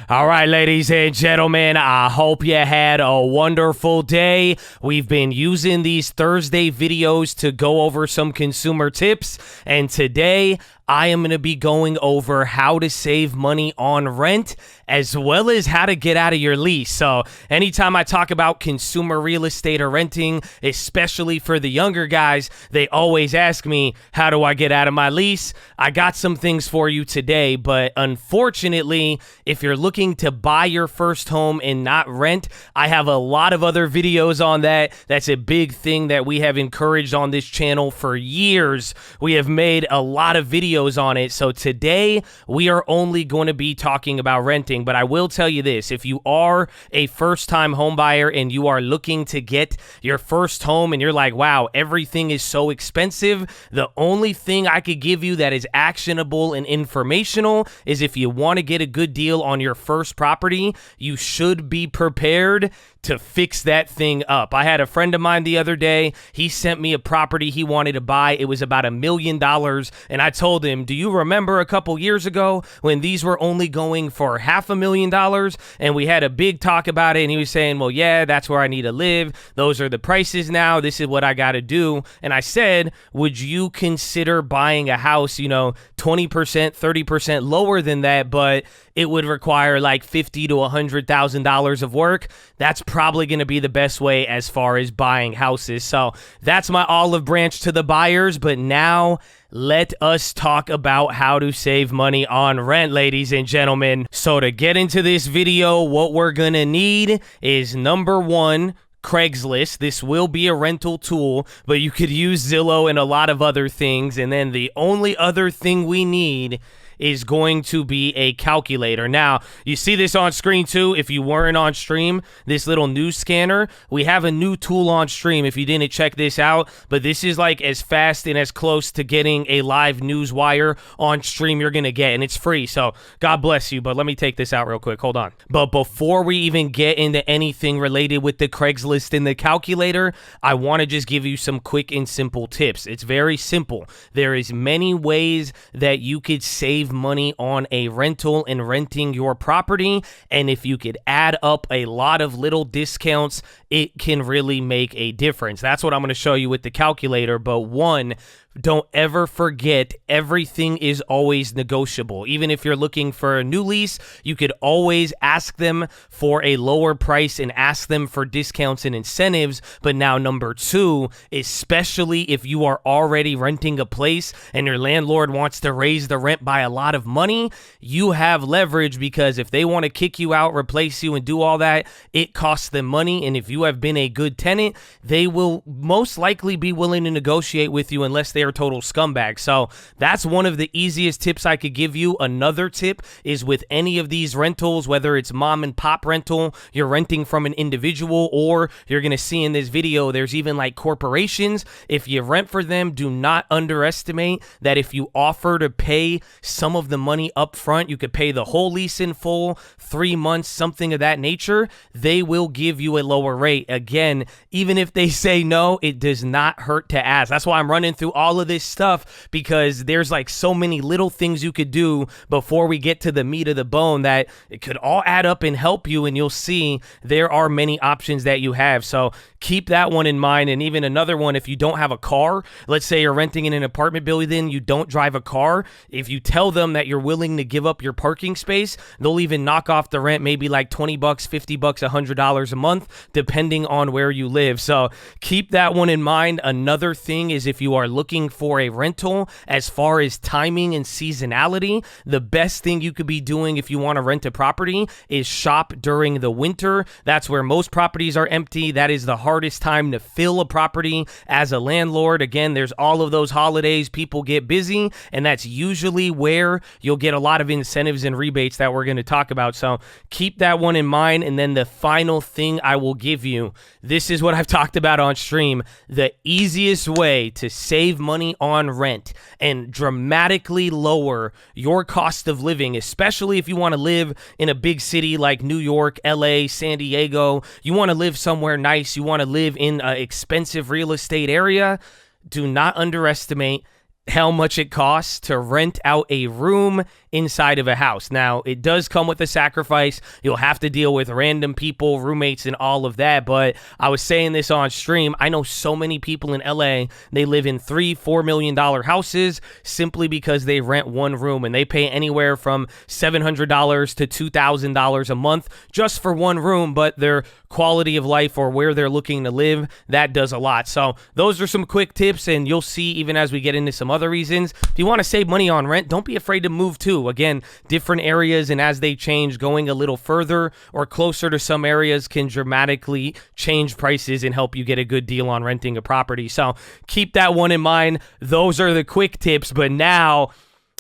All right, ladies and gentlemen, I hope you had a wonderful day. We've been using these Thursday videos to go over some consumer tips, and today I am going to be going over how to save money on rent as well as how to get out of your lease. So anytime I talk about consumer real estate or renting, especially for the younger guys, they always ask me, how do I get out of my lease? I got some things for you today, but unfortunately, if you're looking to buy your first home and not rent, I have a lot of other videos on that. That's a big thing that we have encouraged on this channel for years. We have made a lot of videos on it. So today we are only going to be talking about renting, but I will tell you this: if you are a first-time home buyer and you are looking to get your first home and you're like, wow, everything is so expensive, the only thing I could give you that is actionable and informational is if you want to get a good deal on your first property, you should be prepared to fix that thing up. I had a friend of mine the other day. He sent me a property he wanted to buy. It was about $1 million. And I told him, do you remember a couple years ago when these were only going for $500,000? And we had a big talk about it. And he was saying, well, yeah, that's where I need to live. Those are the prices now. This is what I got to do. And I said, would you consider buying a house, 20%, 30% lower than that, but it would require like $50,000 to $100,000 of work? That's probably going to be the best way as far as buying houses. So that's my olive branch to the buyers. But now let us talk about how to save money on rent, ladies and gentlemen. So to get into this video, what we're going to need is number one, Craigslist. This will be a rental tool, but you could use Zillow and a lot of other things. And then the only other thing we need is going to be a calculator. Now, you see this on screen too. If you weren't on stream, this little news scanner, we have a new tool on stream if you didn't check this out, but this is like as fast and as close to getting a live news wire on stream you're gonna get, and it's free, so God bless you. But let me take this out real quick. Hold on. But before we even get into anything related with the Craigslist and the calculator, I want to just give you some quick and simple tips. It's very simple. There is many ways that you could save money on a rental and renting your property, and if you could add up a lot of little discounts, it can really make a difference. That's what I'm going to show you with the calculator. But one, don't ever forget, everything is always negotiable. Even if you're looking for a new lease, you could always ask them for a lower price and ask them for discounts and incentives. But now number two, especially if you are already renting a place and your landlord wants to raise the rent by a lot of money, you have leverage, because if they want to kick you out, replace you, and do all that, it costs them money. And if you have been a good tenant, they will most likely be willing to negotiate with you unless they are total scumbags. So that's one of the easiest tips I could give you. Another tip is with any of these rentals, whether it's mom and pop rental, you're renting from an individual, or you're going to see in this video, there's even like corporations. If you rent for them, do not underestimate that if you offer to pay some of the money up front, you could pay the whole lease in full, 3 months, something of that nature, they will give you a lower rate. Again, even if they say no, it does not hurt to ask. That's why I'm running through all of this stuff, because there's like so many little things you could do before we get to the meat of the bone that it could all add up and help you, and you'll see there are many options that you have. So keep that one in mind. And even another one, if you don't have a car, let's say you're renting in an apartment building, you don't drive a car, if you tell them that you're willing to give up your parking space, they'll even knock off the rent, maybe like $20, $50, $100 a month, depending on where you live. So keep that one in mind. Another thing is, if you are looking for a rental, as far as timing and seasonality, the best thing you could be doing if you want to rent a property is shop during the winter. That's where most properties are empty. That is the hardest time to fill a property as a landlord. Again, there's all of those holidays, people get busy, and that's usually where you'll get a lot of incentives and rebates that we're going to talk about. So keep that one in mind. And then the final thing I will give you, this is what I've talked about on stream, the easiest way to save money on rent and dramatically lower your cost of living, especially if you want to live in a big city like New York, LA, San Diego, you want to live somewhere nice, you want to live in an expensive real estate area, do not underestimate how much it costs to rent out a room inside of a house. Now, it does come with a sacrifice. You'll have to deal with random people, roommates, and all of that. But I was saying this on stream. I know so many people in LA, they live in $3-4 million houses simply because they rent one room, and they pay anywhere from $700 to $2,000 a month just for one room. But their quality of life or where they're looking to live, that does a lot. So those are some quick tips, and you'll see even as we get into some other reasons. If you want to save money on rent, don't be afraid to move too. Again, different areas, and as they change, going a little further or closer to some areas can dramatically change prices and help you get a good deal on renting a property. So keep that one in mind. Those are the quick tips, but now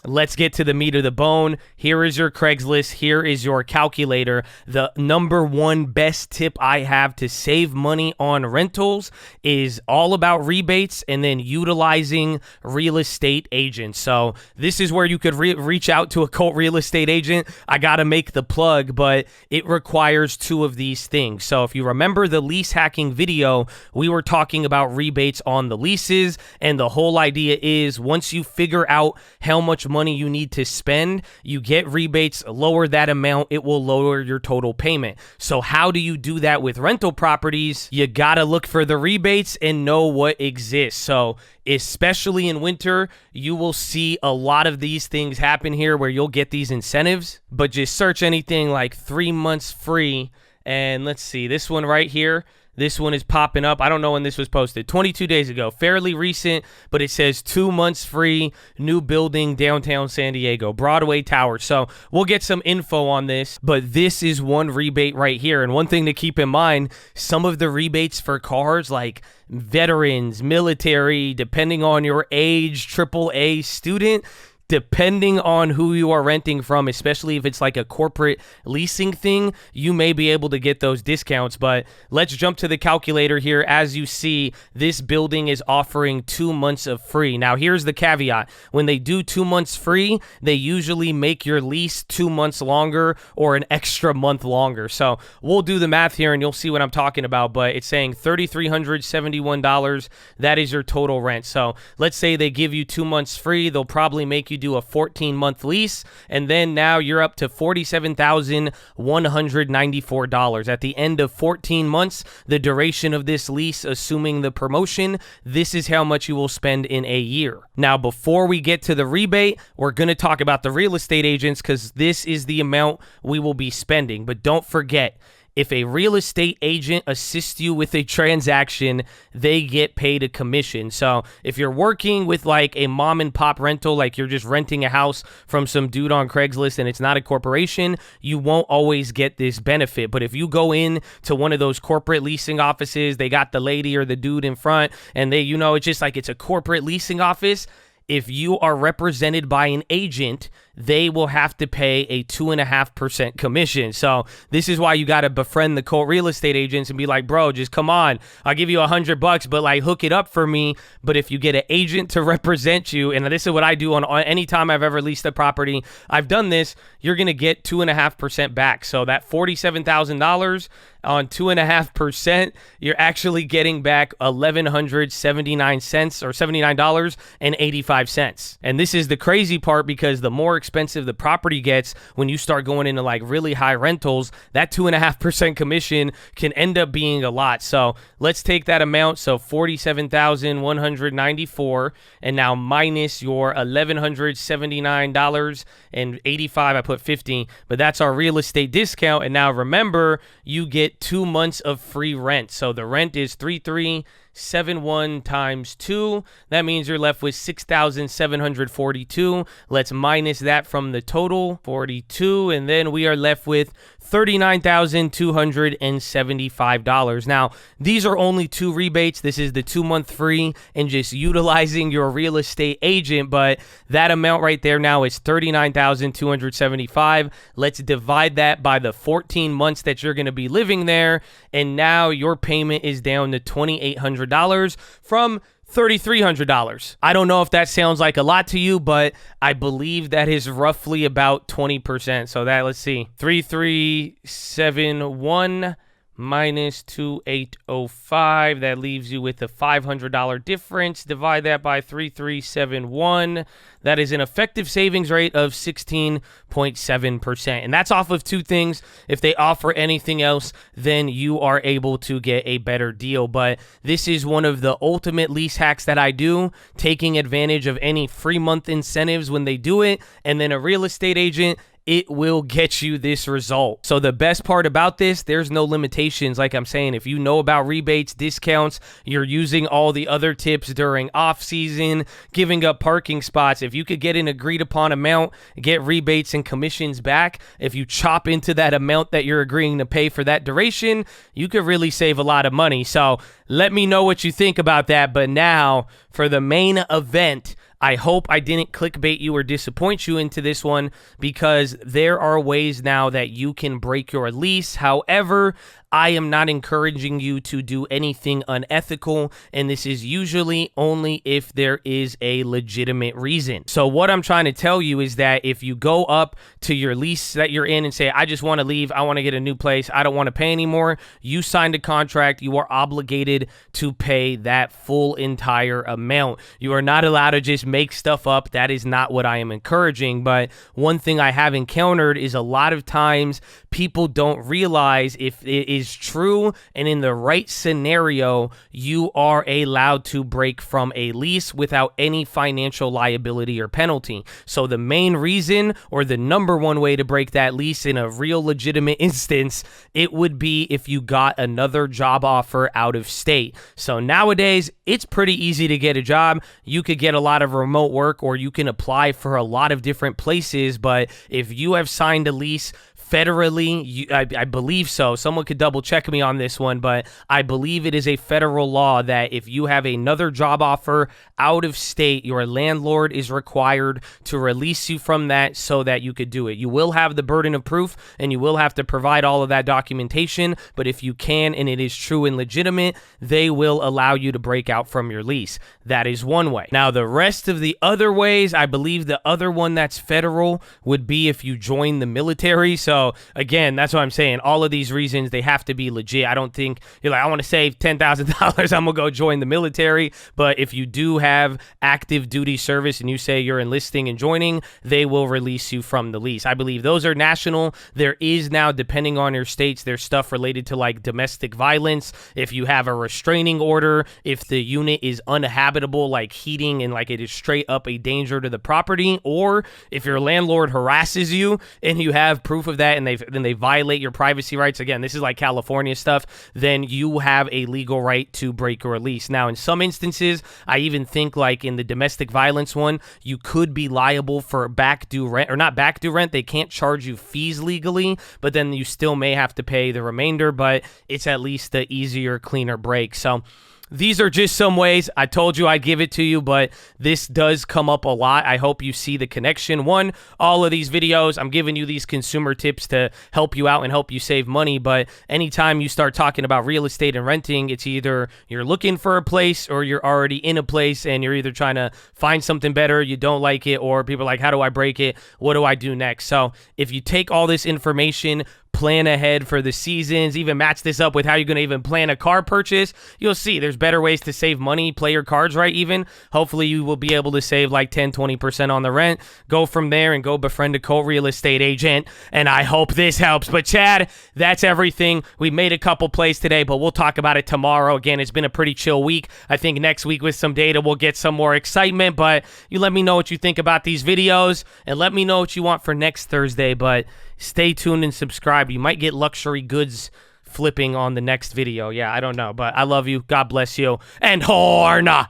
let's get to the meat of the bone. Here is your Craigslist. Here is your calculator. The number one best tip I have to save money on rentals is all about rebates and then utilizing real estate agents. So this is where you could reach out to a real estate agent. I got to make the plug, but it requires two of these things. So if you remember the lease hacking video, we were talking about rebates on the leases, and the whole idea is once you figure out how much money you need to spend, you get rebates, lower that amount, it will lower your total payment. So how do you do that with rental properties? You gotta look for the rebates and know what exists. So especially in winter, you will see a lot of these things happen here where you'll get these incentives, but just search anything like 3 months free. And let's see, this one right here, this one is popping up. I don't know when this was posted. 22 days ago. Fairly recent, but it says 2 months free, new building, downtown San Diego, Broadway Tower. So we'll get some info on this, but this is one rebate right here. And one thing to keep in mind, some of the rebates for cars like veterans, military, depending on your age, AAA student, depending on who you are renting from, especially if it's like a corporate leasing thing, you may be able to get those discounts. But let's jump to the calculator here. As you see, this building is offering 2 months of free. Now, here's the caveat. When they do 2 months free, they usually make your lease 2 months longer or an extra month longer. So we'll do the math here and you'll see what I'm talking about. But it's saying $3,371. That is your total rent. So let's say they give you 2 months free. They'll probably make you do a 14-month lease, and then now you're up to $47,194. At the end of 14 months, the duration of this lease, assuming the promotion, this is how much you will spend in a year. Now, before we get to the rebate, we're going to talk about the real estate agents because this is the amount we will be spending. But don't forget, if a real estate agent assists you with a transaction, they get paid a commission. So if you're working with like a mom and pop rental, like you're just renting a house from some dude on Craigslist and it's not a corporation, you won't always get this benefit. But if you go in to one of those corporate leasing offices, they got the lady or the dude in front and they, you know, it's just like it's a corporate leasing office. If you are represented by an agent, they will have to pay a 2.5% commission. So this is why you got to befriend the real estate agents and be like, bro, just come on. I'll give you $100, but like hook it up for me. But if you get an agent to represent you, and this is what I do on any time I've ever leased a property, I've done this, you're going to get 2.5% back. So that $47,000 on 2.5%, you're actually getting back $1,179 or $79.85. And this is the crazy part because the more expensive the property gets, when you start going into like really high rentals, that 2.5% commission can end up being a lot. So let's take that amount. So $47,194 and now minus your $1,179.85. I put 50, but that's our real estate discount. And now remember, you get 2 months of free rent. So the rent is 3,371 times 2. That means you're left with 6,742. Let's minus that from the total, 42, and then we are left with $39,275. Now, these are only 2 rebates. This is the 2-month free and just utilizing your real estate agent, but that amount right there now is $39,275. Let's divide that by the 14 months that you're going to be living there, and now your payment is down to $2,800 from $3,300. I don't know if that sounds like a lot to you, but I believe that is roughly about 20%. So that, let's see, 3,371 minus 2805. That leaves you with a $500 difference. Divide that by 3371. That is an effective savings rate of 16.7%. And that's off of two things. If they offer anything else, then you are able to get a better deal. But this is one of the ultimate lease hacks that I do, taking advantage of any free month incentives when they do it. And then a real estate agent, it will get you this result. So the best part about this, there's no limitations. Like I'm saying, if you know about rebates, discounts, you're using all the other tips during off season, giving up parking spots. If you could get an agreed upon amount, get rebates and commissions back, if you chop into that amount that you're agreeing to pay for that duration, you could really save a lot of money. So let me know what you think about that. But now for the main event, I hope I didn't clickbait you or disappoint you into this one, because there are ways now that you can break your lease. However, I am not encouraging you to do anything unethical, and this is usually only if there is a legitimate reason. So what I'm trying to tell you is that if you go up to your lease that you're in and say, I just want to leave, I want to get a new place, I don't want to pay anymore, you signed a contract, you are obligated to pay that full entire amount. You are not allowed to just make stuff up. That is not what I am encouraging. But one thing I have encountered is a lot of times people don't realize if it is true and in the right scenario, you are allowed to break from a lease without any financial liability or penalty. So the main reason, or the number one way to break that lease in a real legitimate instance, it would be if you got another job offer out of state. So nowadays, it's pretty easy to get a job. You could get a lot of remote work, or you can apply for a lot of different places. But if you have signed a lease federally, I believe so. Someone could double check me on this one, but I believe it is a federal law that if you have another job offer out of state, your landlord is required to release you from that so that you could do it. You will have the burden of proof, and you will have to provide all of that documentation, but if you can and it is true and legitimate, they will allow you to break out from your lease. That is one way. Now, the rest of the other ways, I believe the other one that's federal would be if you join the military. So again, that's what I'm saying. All of these reasons, they have to be legit. I don't think you're like, I want to save $10,000. I'm going to go join the military. But if you do have active duty service and you say you're enlisting and joining, they will release you from the lease. I believe those are national. There is now, depending on your states, there's stuff related to like domestic violence. If you have a restraining order, if the unit is uninhabitable, like heating, and like it is straight up a danger to the property, or if your landlord harasses you and you have proof of that, and they violate your privacy rights, again, this is like California stuff, then you have a legal right to break your lease. Now, in some instances, I even think like in the domestic violence one, you could be liable for back due rent, or not back due rent. They can't charge you fees legally, but then you still may have to pay the remainder, but it's at least the easier, cleaner break. So these are just some ways. I told you I'd give it to you, but this does come up a lot. I hope you see the connection. One, all of these videos, I'm giving you these consumer tips to help you out and help you save money, but anytime you start talking about real estate and renting, it's either you're looking for a place or you're already in a place and you're either trying to find something better, you don't like it, or people are like, how do I break it? What do I do next? So if you take all this information, plan ahead for the seasons, even match this up with how you're going to even plan a car purchase, you'll see there's better ways to save money. Play your cards right even. Hopefully you will be able to save like 10, 20% on the rent. Go from there and go befriend a co-real estate agent, and I hope this helps. But Chad, that's everything. We made a couple plays today, but we'll talk about it tomorrow. Again, it's been a pretty chill week. I think next week with some data, we'll get some more excitement, but you let me know what you think about these videos, and let me know what you want for next Thursday, but stay tuned and subscribe. You might get luxury goods flipping on the next video. Yeah, I don't know, but I love you. God bless you. And Horna!